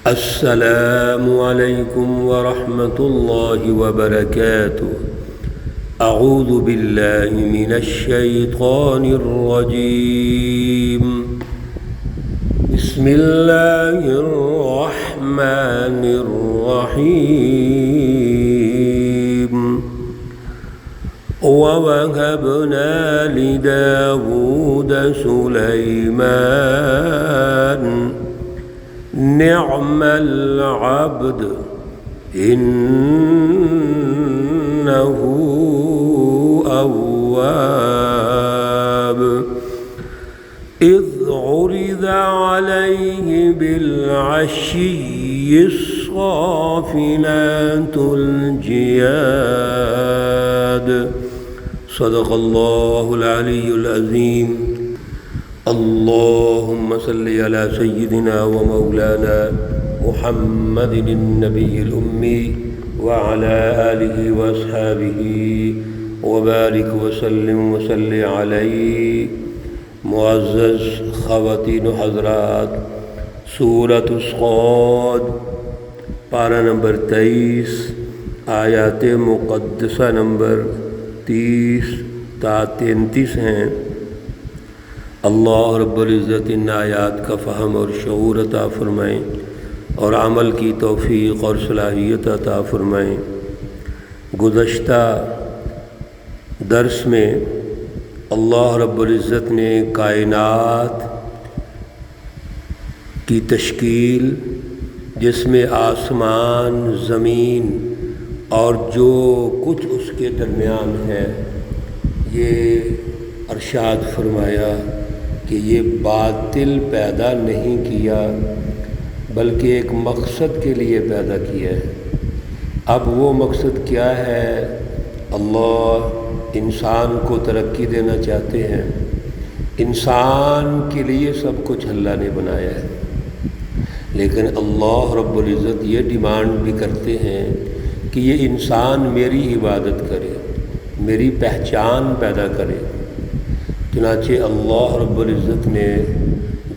السلام علیکم ورحمۃ اللہ وبرکاتہ۔ اعوذ باللہ من الشیطان الرجیم، بسم اللہ الرحمن الرحیم۔ وَوَهَبْنَا لِدَاوُودَ سُلَيْمَانَ نِعْمَ الْعَبْدُ إِنَّهُ أَوَّابٌ۔ إِذْ عُرِضَ عَلَيْهِ بِالْعَشِيِّ الصَّافِنَاتُ الْجِيَادُ۔ صدق اللہ العلی العظیم۔ اللہم صلی علی سیدنا و مولانا محمد النبی الأمی وعلی آلہ واصحابہ وبارک وسلم وصلی علیہ۔ معزز خواتین و حضرات، سورۃ صاد پارہ نمبر 23، آیات مقدسہ نمبر 30 تا 33 ہیں۔ اللہ رب العزت ان آیات کا فہم اور شعور عطا فرمائیں اور عمل کی توفیق اور صلاحیت عطا فرمائیں۔ گزشتہ درس میں اللہ رب العزت نے کائنات کی تشکیل، جس میں آسمان، زمین اور جو کچھ اس کے درمیان ہے، یہ ارشاد فرمایا کہ یہ باطل پیدا نہیں کیا بلکہ ایک مقصد کے لیے پیدا کیا ہے۔ اب وہ مقصد کیا ہے؟ اللہ انسان کو ترقی دینا چاہتے ہیں۔ انسان کے لیے سب کچھ اللہ نے بنایا ہے، لیکن اللہ رب العزت یہ ڈیمانڈ بھی کرتے ہیں کہ یہ انسان میری عبادت کرے، میری پہچان پیدا کرے۔ چنانچہ اللہ رب العزت نے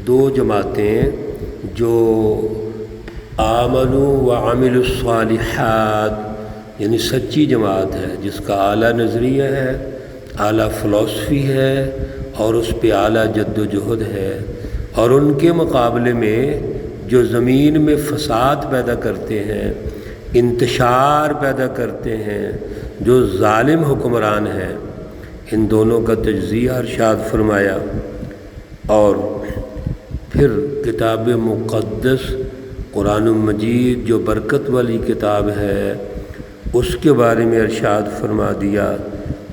دو جماعتیں جو آمنوا وعملوا الصالحات، یعنی سچی جماعت ہے، جس کا اعلیٰ نظریہ ہے، اعلیٰ فلسفی ہے اور اس پہ اعلیٰ جد و جہد ہے، اور ان کے مقابلے میں جو زمین میں فساد پیدا کرتے ہیں، انتشار پیدا کرتے ہیں، جو ظالم حکمران ہیں، ان دونوں کا تجزیہ ارشاد فرمایا۔ اور پھر کتاب مقدس قرآن مجید جو برکت والی کتاب ہے، اس کے بارے میں ارشاد فرما دیا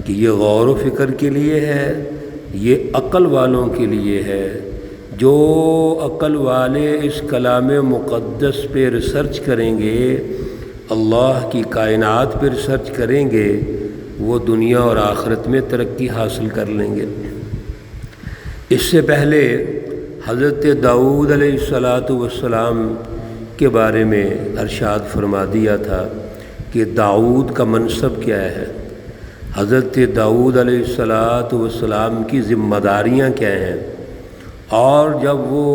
کہ یہ غور و فکر کے لیے ہے، یہ عقل والوں کے لیے ہے۔ جو عقل والے اس کلام مقدس پہ ریسرچ کریں گے، اللہ کی کائنات پہ ریسرچ کریں گے، وہ دنیا اور آخرت میں ترقی حاصل کر لیں گے۔ اس سے پہلے حضرت داؤد علیہ السلام کے بارے میں ارشاد فرما دیا تھا کہ داؤد کا منصب کیا ہے، حضرت داؤد علیہ السلام کی ذمہ داریاں کیا ہیں، اور جب وہ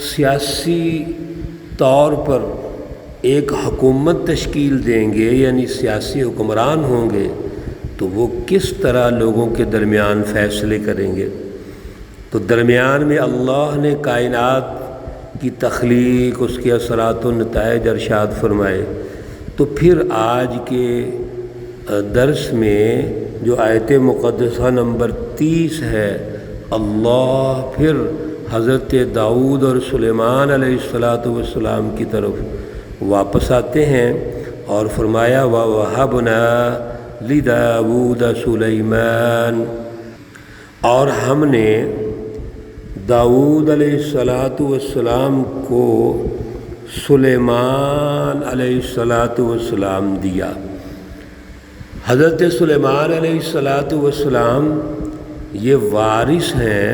سیاسی طور پر ایک حکومت تشکیل دیں گے، یعنی سیاسی حکمران ہوں گے، تو وہ کس طرح لوگوں کے درمیان فیصلے کریں گے۔ تو درمیان میں اللہ نے کائنات کی تخلیق، اس کے اثرات و نتائج ارشاد فرمائے۔ تو پھر آج کے درس میں جو آیت مقدسہ نمبر 30 ہے، اللہ پھر حضرت داؤد اور سلیمان علیہ السلام کی طرف واپس آتے ہیں اور فرمایا وَوَهَبْنَا لِدَاوُودَ سُلَيْمَانَ، اور ہم نے داؤد علیہ السلام کو سلیمان علیہ السلام دیا۔ حضرت سلیمان علیہ السلام یہ وارث ہیں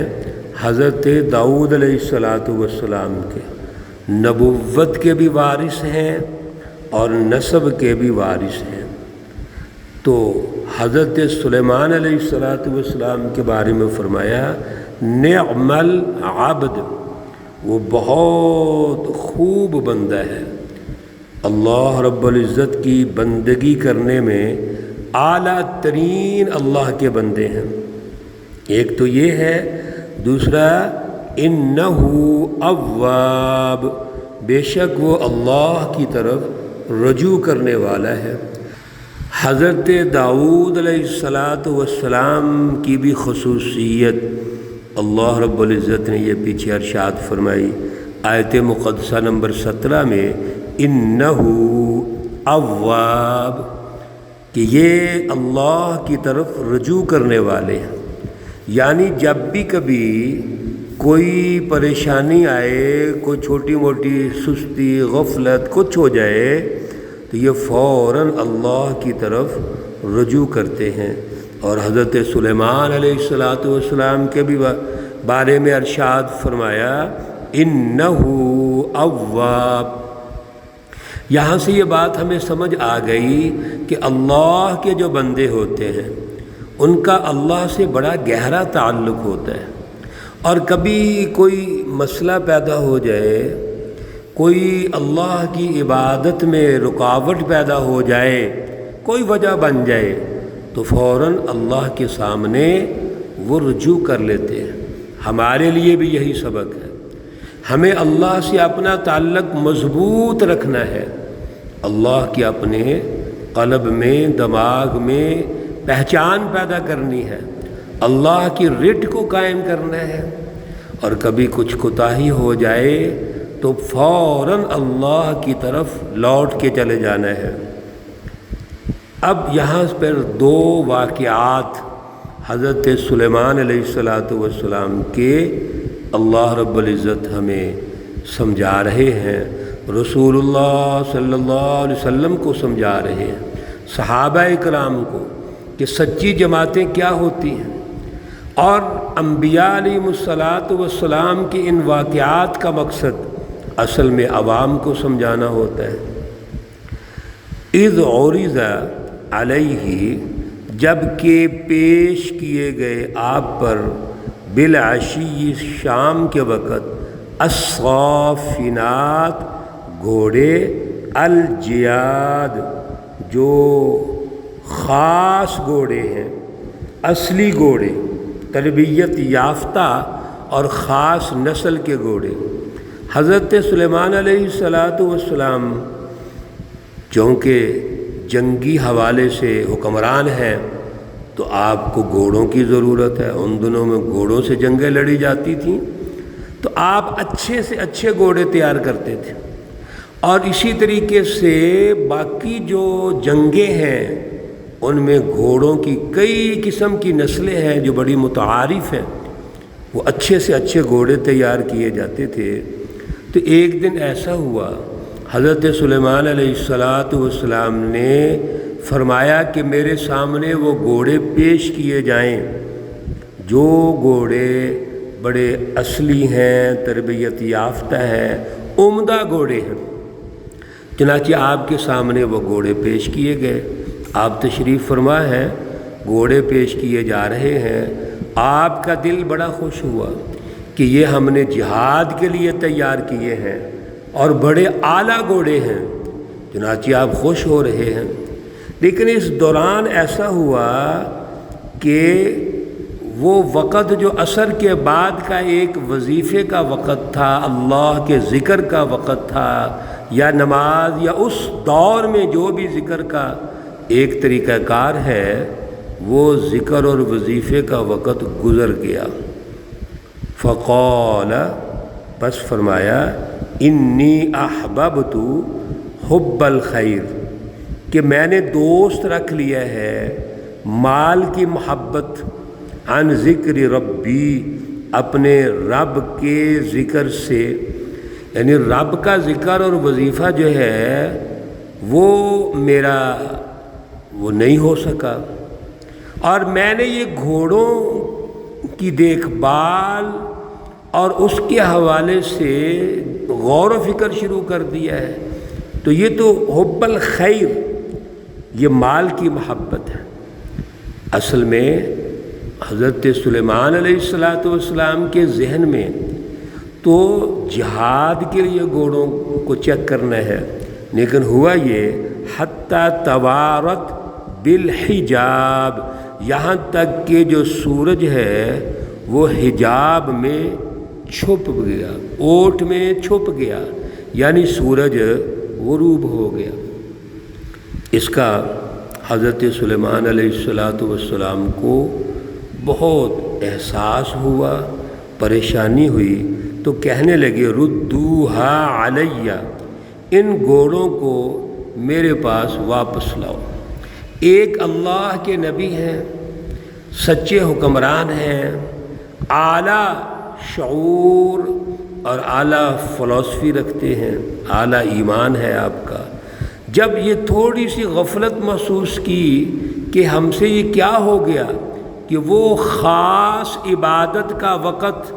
حضرت داؤد علیہ السلام کے، نبوت کے بھی وارث ہیں اور نسب کے بھی وارث ہیں۔ تو حضرت سلیمان علیہ السلام کے بارے میں فرمایا نعم العبد، وہ بہت خوب بندہ ہے۔ اللہ رب العزت کی بندگی کرنے میں اعلیٰ ترین اللہ کے بندے ہیں۔ ایک تو یہ ہے، دوسرا انہ اواب، بے شک وہ اللہ کی طرف رجوع کرنے والا ہے۔ حضرت داؤد علیہ السلام کی بھی خصوصیت اللہ رب العزت نے یہ پیچھے ارشاد فرمائی آیت مقدسہ نمبر 17 میں، انہ اواب، کہ یہ اللہ کی طرف رجوع کرنے والے ہیں۔ یعنی جب بھی کبھی کوئی پریشانی آئے، کوئی چھوٹی موٹی سستی، غفلت کچھ ہو جائے تو یہ فوراً اللہ کی طرف رجوع کرتے ہیں۔ اور حضرت سلیمان علیہ السلام کے بھی بارے میں ارشاد فرمایا انہ اواب۔ یہاں سے یہ بات ہمیں سمجھ آ گئی کہ اللہ کے جو بندے ہوتے ہیں ان کا اللہ سے بڑا گہرا تعلق ہوتا ہے، اور کبھی کوئی مسئلہ پیدا ہو جائے، کوئی اللہ کی عبادت میں رکاوٹ پیدا ہو جائے، کوئی وجہ بن جائے تو فوراً اللہ کے سامنے وہ رجوع کر لیتے ہیں۔ ہمارے لیے بھی یہی سبق ہے، ہمیں اللہ سے اپنا تعلق مضبوط رکھنا ہے، اللہ کے اپنے قلب میں، دماغ میں پہچان پیدا کرنی ہے، اللہ کی رٹ کو قائم کرنا ہے، اور کبھی کچھ کوتاہی ہو جائے تو فوراً اللہ کی طرف لوٹ کے چلے جانا ہے۔ اب یہاں پر دو واقعات حضرت سلیمان علیہ السلام کے اللہ رب العزت ہمیں سمجھا رہے ہیں، رسول اللہ صلی اللہ علیہ وسلم کو سمجھا رہے ہیں، صحابہ اکرام کو، کہ سچی جماعتیں کیا ہوتی ہیں، اور انبیاء علیہ السلام کے ان واقعات کا مقصد اصل میں عوام کو سمجھانا ہوتا ہے۔ اذ عرض علیہ، جب کہ پیش کیے گئے آپ پر، بالعشی، شام کے وقت، الصافنات، گھوڑے، الجیاد، جو خاص گھوڑے ہیں، اصلی گھوڑے، تربیت یافتہ اور خاص نسل کے گھوڑے۔ حضرت سلیمان علیہ السلام چونکہ جنگی حوالے سے حکمران ہیں تو آپ کو گھوڑوں کی ضرورت ہے، ان دنوں میں گھوڑوں سے جنگیں لڑی جاتی تھیں، تو آپ اچھے سے اچھے گھوڑے تیار کرتے تھے، اور اسی طریقے سے باقی جو جنگیں ہیں ان میں گھوڑوں کی کئی قسم کی نسلیں ہیں جو بڑی متعارف ہیں، وہ اچھے سے اچھے گھوڑے تیار کیے جاتے تھے۔ تو ایک دن ایسا ہوا، حضرت سلیمان علیہ السلام نے فرمایا کہ میرے سامنے وہ گھوڑے پیش کیے جائیں جو گھوڑے بڑے اصلی ہیں، تربیت یافتہ ہیں، عمدہ گھوڑے ہیں۔ چنانچہ آپ کے سامنے وہ گھوڑے پیش کیے گئے، آپ تشریف فرما ہیں، گھوڑے پیش کیے جا رہے ہیں، آپ کا دل بڑا خوش ہوا کہ یہ ہم نے جہاد کے لیے تیار کیے ہیں اور بڑے اعلیٰ گھوڑے ہیں، چنانچہ آپ خوش ہو رہے ہیں۔ لیکن اس دوران ایسا ہوا کہ وہ وقت جو عصر کے بعد کا ایک وظیفے کا وقت تھا، اللہ کے ذکر کا وقت تھا، یا نماز، یا اس دور میں جو بھی ذکر کا ایک طریقہ کار ہے، وہ ذکر اور وظیفے کا وقت گزر گیا۔ فقال، بس فرمایا، انی احببت حب الخیر، کہ میں نے دوست رکھ لیا ہے مال کی محبت، عن ذکر ربی، اپنے رب کے ذکر سے، یعنی رب کا ذکر اور وظیفہ جو ہے وہ میرا وہ نہیں ہو سکا، اور میں نے یہ گھوڑوں کی دیکھ بھال اور اس کے حوالے سے غور و فکر شروع کر دیا ہے۔ تو یہ تو حب الخیر، یہ مال کی محبت ہے۔ اصل میں حضرت سلیمان علیہ السلام کے ذہن میں تو جہاد کے لیے گھوڑوں کو چیک کرنا ہے، لیکن ہوا یہ حتیٰ توارت بالحجاب، یہاں تک کہ جو سورج ہے وہ حجاب میں چھپ گیا، اوٹ میں چھپ گیا، یعنی سورج غروب ہو گیا۔ اس کا حضرت سلیمان علیہ السلام کو بہت احساس ہوا، پریشانی ہوئی، تو کہنے لگے ردوہا علیہ، ان گھوڑوں کو میرے پاس واپس لاؤ۔ ایک اللہ کے نبی ہیں، سچے حکمران ہیں، اعلیٰ شعور اور اعلیٰ فلسفی رکھتے ہیں، اعلیٰ ایمان ہے آپ کا، جب یہ تھوڑی سی غفلت محسوس کی کہ ہم سے یہ کیا ہو گیا کہ وہ خاص عبادت کا وقت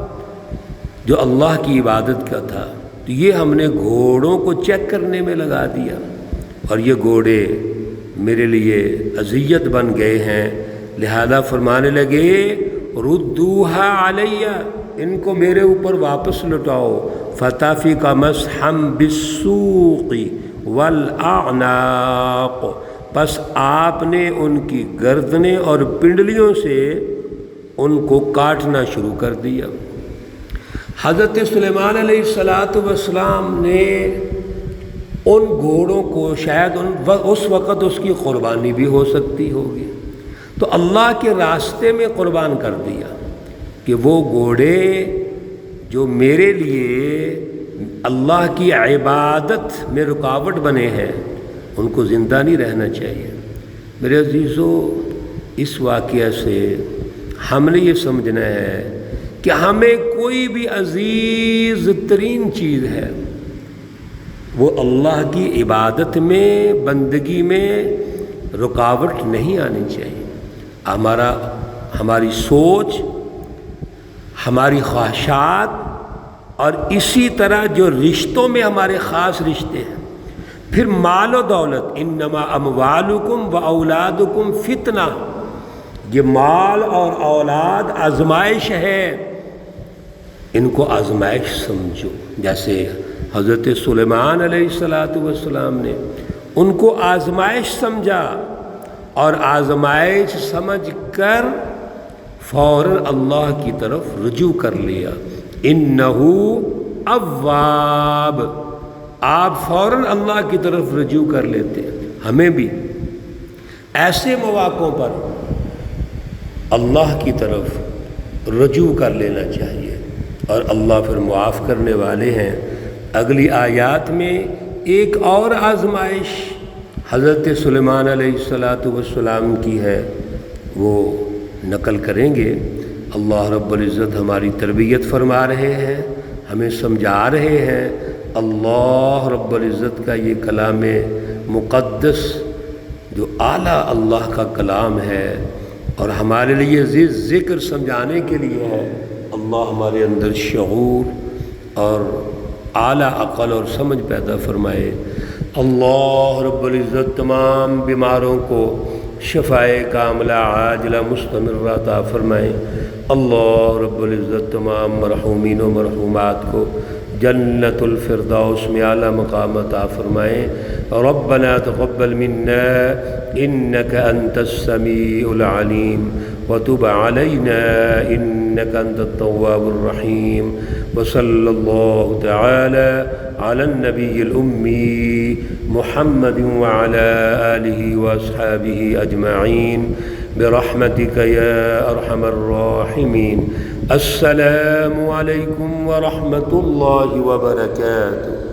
جو اللہ کی عبادت کا تھا، تو یہ ہم نے گھوڑوں کو چیک کرنے میں لگا دیا، اور یہ گھوڑے میرے لیے اذیت بن گئے ہیں، لہذا فرمانے لگے ردوہا علیہ، ان کو میرے اوپر واپس لٹاؤ۔ فطفق مسحا بالسوق والاعناق، پس آپ نے ان کی گردنیں اور پنڈلیوں سے ان کو کاٹنا شروع کر دیا۔ حضرت سلیمان علیہ السلام نے ان گھوڑوں کو شاید اس وقت اس کی قربانی بھی ہو سکتی ہوگی، تو اللہ کے راستے میں قربان کر دیا کہ وہ گھوڑے جو میرے لیے اللہ کی عبادت میں رکاوٹ بنے ہیں ان کو زندہ نہیں رہنا چاہیے۔ میرے عزیزو، اس واقعہ سے ہم نے یہ سمجھنا ہے کہ ہمیں کوئی بھی عزیز ترین چیز ہے وہ اللہ کی عبادت میں، بندگی میں رکاوٹ نہیں آنی چاہیے۔ ہماری سوچ، ہماری خواہشات، اور اسی طرح جو رشتوں میں ہمارے خاص رشتے ہیں، پھر مال و دولت، انما اموالکم و اولادکم فتنہ، یہ مال اور اولاد آزمائش ہے، ان کو آزمائش سمجھو۔ جیسے حضرت سلیمان علیہ السلام نے ان کو آزمائش سمجھا، اور آزمائش سمجھ کر فوراً اللہ کی طرف رجوع کر لیا۔ انہو اواب، آپ فوراً اللہ کی طرف رجوع کر لیتے ہیں۔ ہمیں بھی ایسے مواقعوں پر اللہ کی طرف رجوع کر لینا چاہیے، اور اللہ پھر معاف کرنے والے ہیں۔ اگلی آیات میں ایک اور آزمائش حضرت سلیمان علیہ السلام کی ہے، وہ نقل کریں گے۔ اللہ رب العزت ہماری تربیت فرما رہے ہیں، ہمیں سمجھا رہے ہیں۔ اللہ رب العزت کا یہ کلام مقدس جو اعلیٰ اللہ کا کلام ہے اور ہمارے لیے ذکر سمجھانے کے لیے ہے، اللہ ہمارے اندر شعور اور اعلیٰ عقل اور سمجھ پیدا فرمائے۔ اللہ رب العزت تمام بیماروں کو شفائے کاملہ عاجلہ مستمرہ عطا فرمائے۔ اللہ رب العزت تمام مرحومین و مرحومات کو جنت الفردوس میں اعلیٰ مقام عطا فرمائے۔ ربنا تقبل منا انك انت السميع العليم وتب علينا انك انت التواب الرحيم، وصلى الله تعالى على النبي الأمي محمد وعلى آله وأصحابه أجمعين برحمتك يا أرحم الراحمين۔ السلام عليكم ورحمة الله وبركاته۔